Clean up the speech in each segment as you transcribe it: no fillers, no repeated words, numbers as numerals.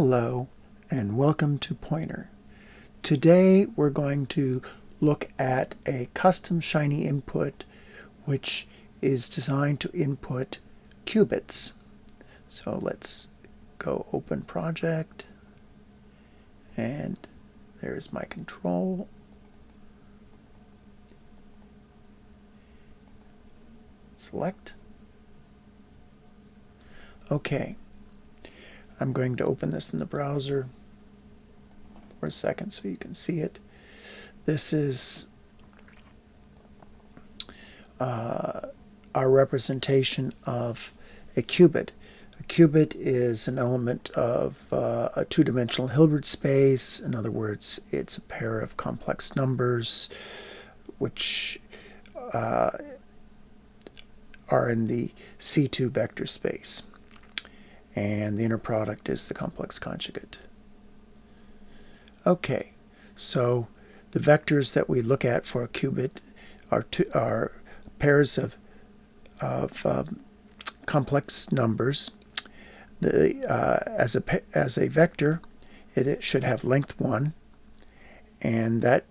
Hello and welcome to Pointer. Today we're going to look at a custom Shiny input which is designed to input qubits. So let's go open project, and there's my control. Select. Okay. I'm going to open this in the browser for a second so you can see it. This is our representation of a qubit. A qubit is an element of a two-dimensional Hilbert space. In other words, it's a pair of complex numbers which are in the C2 vector space. And the inner product is the complex conjugate. Okay, so the vectors that we look at for a qubit are pairs of complex numbers. As a vector, it should have length 1, and that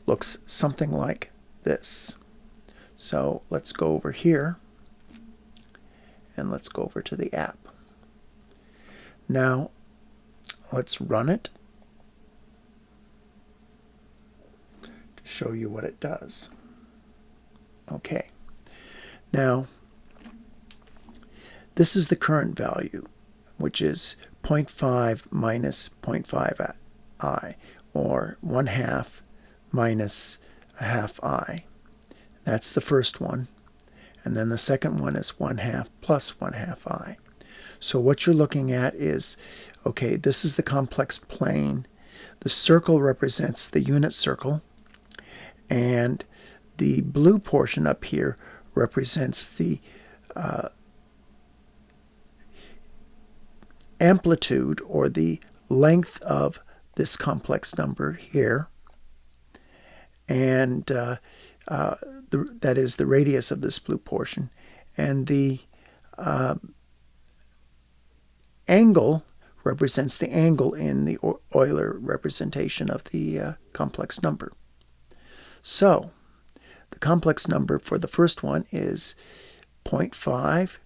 looks something like this. So let's go over here, and let's go over to the app. Now, let's run it to show you what it does. Okay. Now, this is the current value, which is 0.5 minus 0.5 I, or 1/2 minus 1/2 I. That's the first one. And then the second one is 1/2 plus 1/2 I. So what you're looking at is, okay, this is the complex plane. The circle represents the unit circle, and the blue portion up here represents the amplitude, or the length of this complex number here, and that is the radius of this blue portion, and the angle represents the angle in the Euler representation of the complex number. So the complex number for the first one is 0.5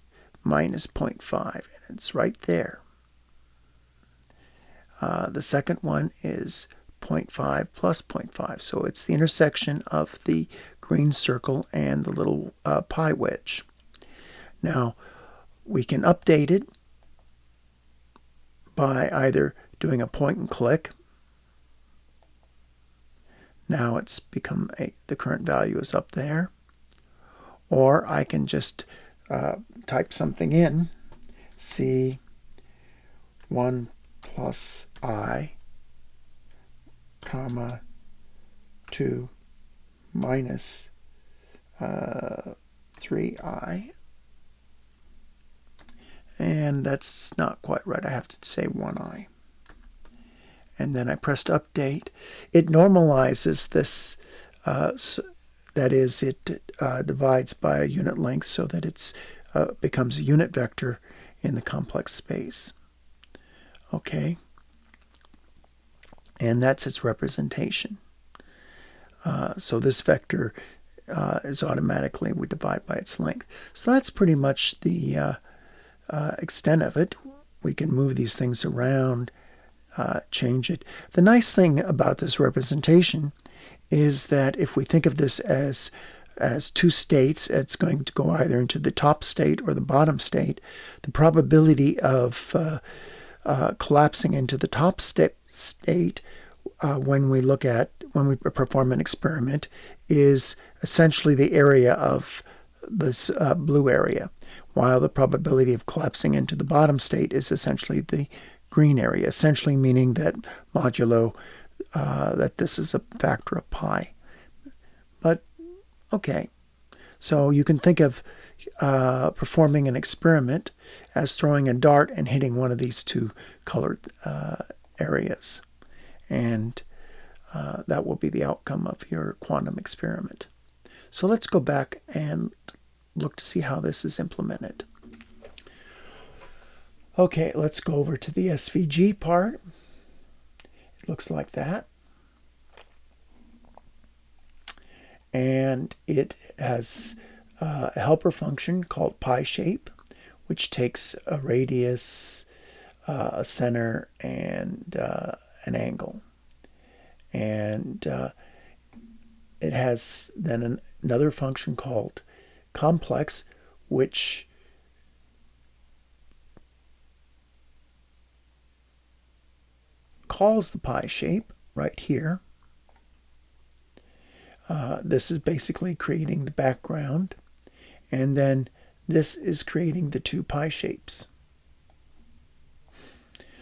minus 0.5, and it's right there. The second one is 0.5 plus 0.5, so it's the intersection of the green circle and the little pi wedge. Now, we can update it by either doing a point and click. Now it's become the current value is up there. Or I can just type something in, C1 plus I, comma 2 minus 3I. And that's not quite right. I have to say 1I. And then I pressed update. It normalizes this, that is, it divides by a unit length so that it becomes a unit vector in the complex space. Okay. And that's its representation. So this vector is automatically, we divide by its length. So that's pretty much the extent of it. We can move these things around, change it. The nice thing about this representation is that if we think of this as two states, it's going to go either into the top state or the bottom state. The probability of collapsing into the top state when we perform an experiment is essentially the area of this blue area, while the probability of collapsing into the bottom state is essentially the green area, essentially meaning that modulo that this is a factor of pi. But okay, so you can think of performing an experiment as throwing a dart and hitting one of these two colored areas, and that will be the outcome of your quantum experiment. So let's go back and look to see how this is implemented. Okay, let's go over to the SVG part. It looks like that. And it has a helper function called pi shape, which takes a radius, a center, and an angle. And it has then another function called complex, which calls the pi shape right here. This is basically creating the background, and then this is creating the two pi shapes.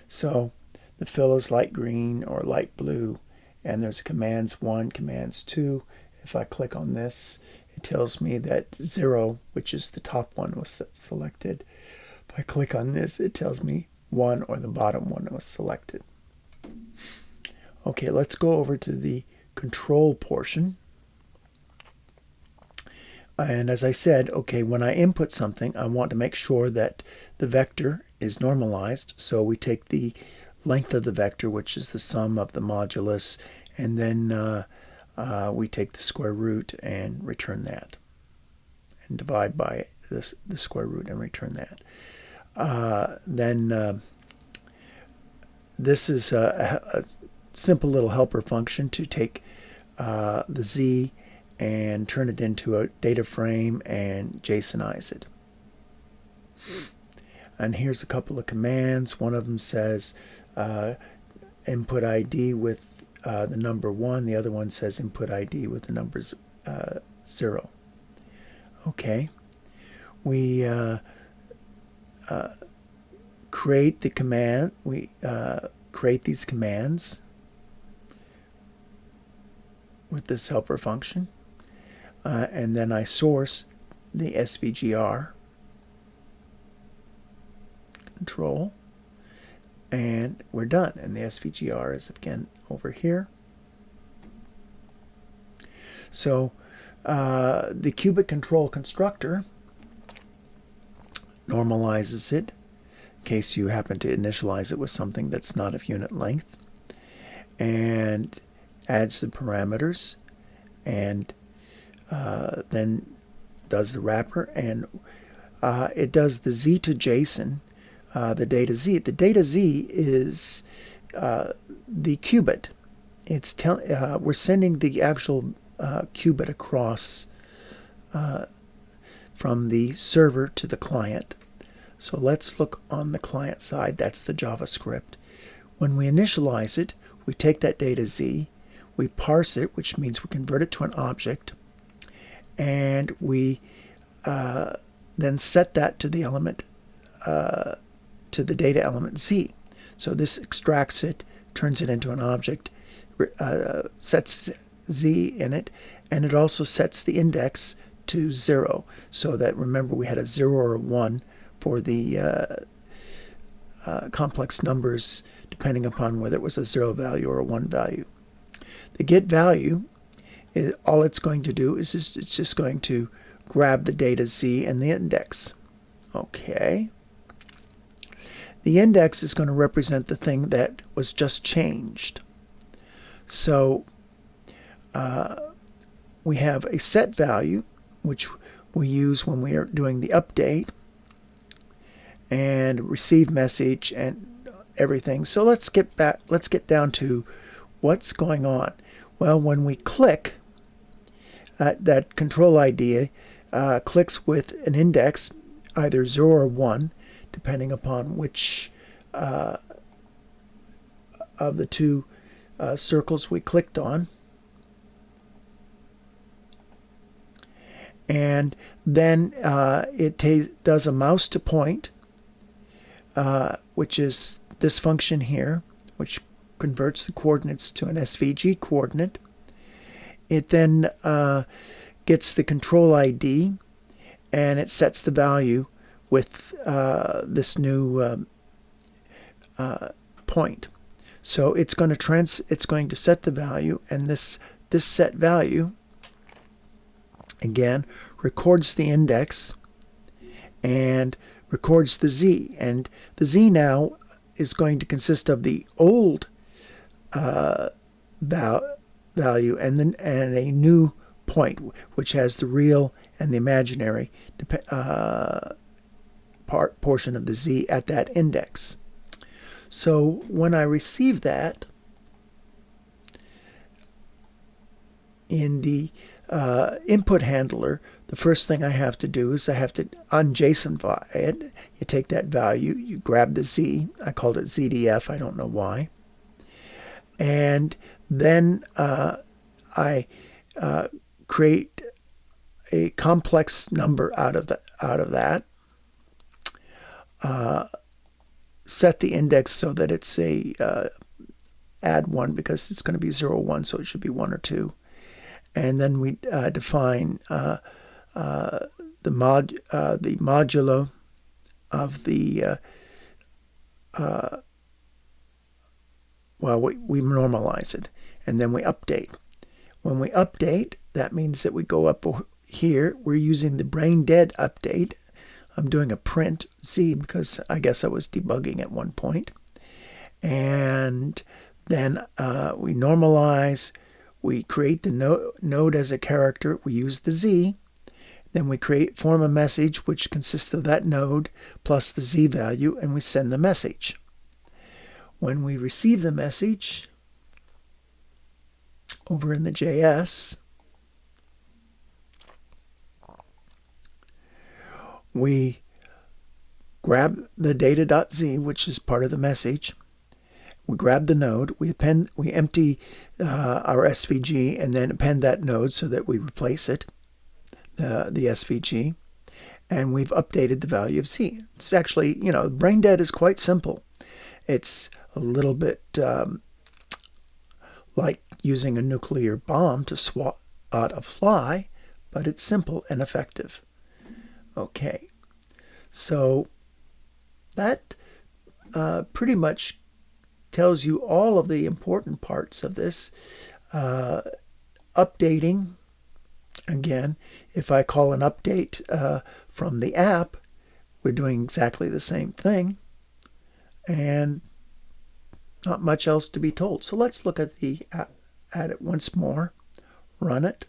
So the fill is light green or light blue, and there's commands 1, commands 2. If I click on this, it tells me that 0, which is the top one, was selected. If I click on this, it tells me 1 or the bottom one was selected. Okay, let's go over to the control portion. And as I said, okay, when I input something, I want to make sure that the vector is normalized. So we take the length of the vector, which is the sum of the modulus, and then we take the square root and return that, and divide by the square root and return that. Then this is a simple little helper function to take the z and turn it into a data frame and JSONize it. And here's a couple of commands. One of them says input ID with the number 1. The other one says input ID with the numbers 0. Okay. We create the command. We create these commands with this helper function. And then I source the SVGR control, and we're done. And the SVGR is again over here. So the qubit control constructor normalizes it in case you happen to initialize it with something that's not of unit length, and adds the parameters, and then does the wrapper, and it does the Z to JSON, the data Z. The data Z is the qubit. It's we're sending the actual qubit across from the server to the client. So let's look on the client side. That's the JavaScript. When we initialize it, we take that data Z, we parse it, which means we convert it to an object, and we then set that to the element, to the data element Z. So this extracts it, turns it into an object, sets Z in it, and it also sets the index to 0. So that, remember, we had a 0 or a 1 for the complex numbers, depending upon whether it was a 0 value or a 1 value. The get value, all it's going to do is it's just going to grab the data Z and the index. Okay. The index is going to represent the thing that was just changed. So we have a set value, which we use when we are doing the update and receive message and everything. So let's get down to what's going on. Well, when we click, that control ID clicks with an index, either 0 or 1, depending upon which of the two circles we clicked on. And then it does a mouse to point, which is this function here, which converts the coordinates to an SVG coordinate. It then gets the control ID, and it sets the value with this new point. So it's going to set the value, and this set value again records the index and records the z, and the z now is going to consist of the old value and a new point, which has the real and the imaginary portion of the z at that index. So when I receive that in the input handler, the first thing I have to do is I have to unJSONify it. You take that value, you grab the z. I called it ZDF. I don't know why. And then I create a complex number out of that. Set the index so that it's a add 1 because it's going to be 0, 1, so it should be 1 or 2. And then we define the modulo of the we normalize it, and then we update. When we update, that means that we go up here. We're using the brain dead update. I'm doing a print z because I guess I was debugging at one point. And then we normalize. We create the node as a character. We use the z. Then we form a message which consists of that node plus the z value, and we send the message. When we receive the message over in the JS, we grab the data.z, which is part of the message. We grab the node, we empty our SVG, and then append that node so that we replace it, the SVG, and we've updated the value of z. It's actually, brain dead is quite simple. It's a little bit like using a nuclear bomb to swat out a fly, but it's simple and effective. Okay, so that pretty much tells you all of the important parts of this. Updating, again, if I call an update from the app, we're doing exactly the same thing, and not much else to be told. So let's look at it once more, run it.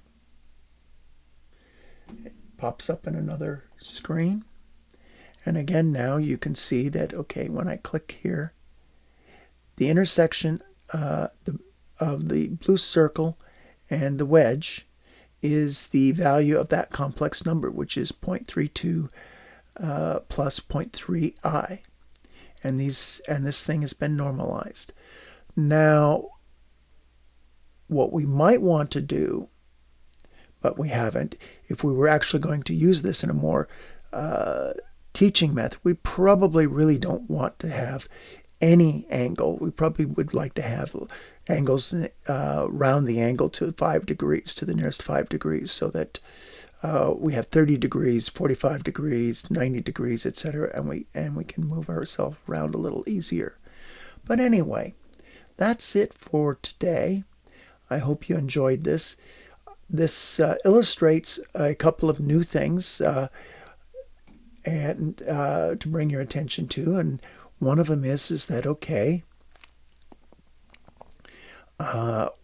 It pops up in another screen. And again, now you can see that, okay, when I click here, the intersection of the blue circle and the wedge is the value of that complex number, which is 0.32 plus 0.3i. And this thing has been normalized. Now, what we might want to do, but we haven't, if we were actually going to use this in a more teaching method, we probably really don't want to have any angle. We probably would like to have angles round the angle to 5 degrees, to the nearest 5 degrees, so that we have 30 degrees, 45 degrees, 90 degrees, etc., and we can move ourselves around a little easier. But anyway, that's it for today. I hope you enjoyed this. This illustrates a couple of new things and to bring your attention to, and one of them is that, okay,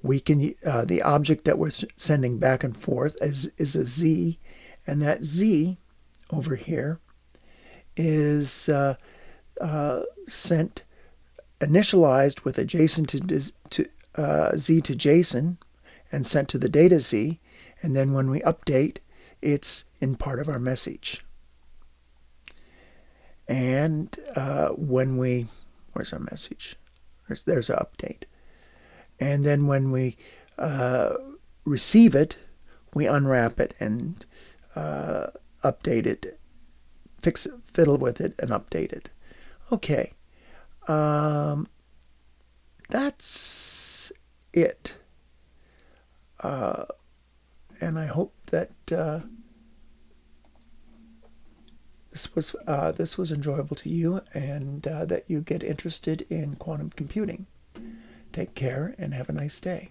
we can the object that we're sending back and forth is a z, and that z over here is sent initialized with a JSON to z to JSON and sent to the data z, and then when we update, it's in part of our message. And when we, where's our message? There's our update. And then when we receive it, we unwrap it and update it, fiddle with it, and update it. Okay, that's it. And I hope that this was enjoyable to you, and that you get interested in quantum computing. Take care and have a nice day.